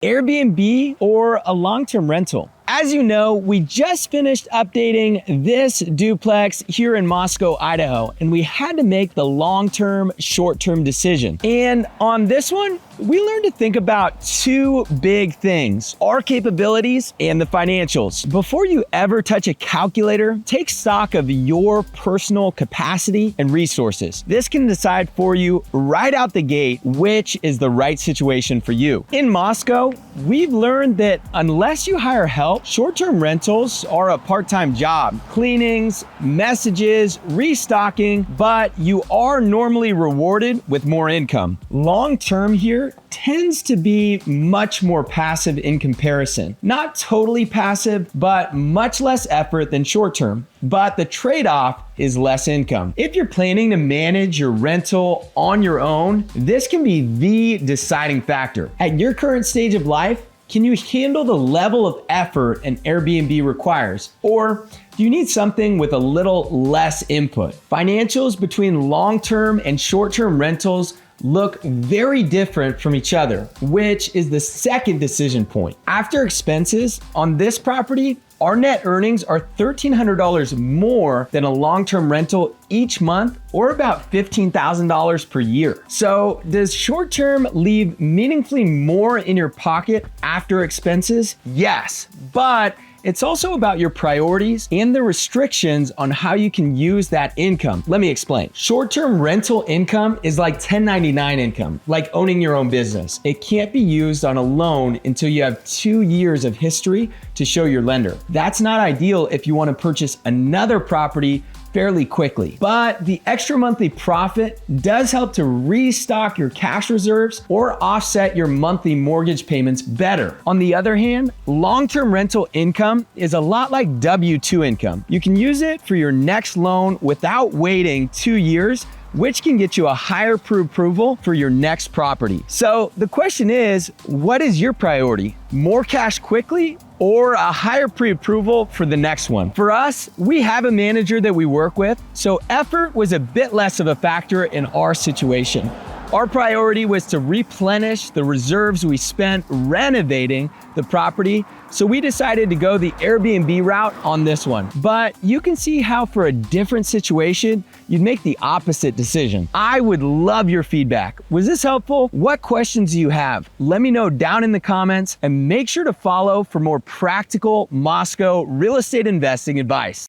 Airbnb or a long-term rental? As you know, we just finished updating this duplex here in Moscow, Idaho, and we had to make the long-term, short-term decision. And on this one, we learned to think about two big things: our capabilities and the financials. Before you ever touch a calculator, take stock of your personal capacity and resources. This can decide for you right out the gate which is the right situation for you. In Moscow, we've learned that unless you hire help, short-term rentals are a part-time job. Cleanings, messages, restocking, but you are normally rewarded with more income. Long-term here tends to be much more passive in comparison. Not totally passive, but much less effort than short-term. But the trade-off is less income. If you're planning to manage your rental on your own, this can be the deciding factor. At your current stage of life, can you handle the level of effort an Airbnb requires? Or do you need something with a little less input? Financials between long-term and short-term rentals look very different from each other, which is the second decision point. After expenses on this property, our net earnings are $1,300 more than a long-term rental each month, or about $15,000 per year. So does short-term leave meaningfully more in your pocket after expenses? Yes, but it's also about your priorities and the restrictions on how you can use that income. Let me explain. Short-term rental income is like 1099 income, like owning your own business. It can't be used on a loan until you have 2 years of history to show your lender. That's not ideal if you want to purchase another property fairly quickly. But the extra monthly profit does help to restock your cash reserves or offset your monthly mortgage payments better. On the other hand, long-term rental income is a lot like W-2 income. You can use it for your next loan without waiting 2 years, which can get you a higher pre-approval for your next property. So the question is, what is your priority? More cash quickly or a higher pre-approval for the next one? For us, we have a manager that we work with, so effort was a bit less of a factor in our situation. Our priority was to replenish the reserves we spent renovating the property, so we decided to go the Airbnb route on this one. But you can see how for a different situation, you'd make the opposite decision. I would love your feedback. Was this helpful? What questions do you have? Let me know down in the comments, and make sure to follow for more practical Moscow real estate investing advice.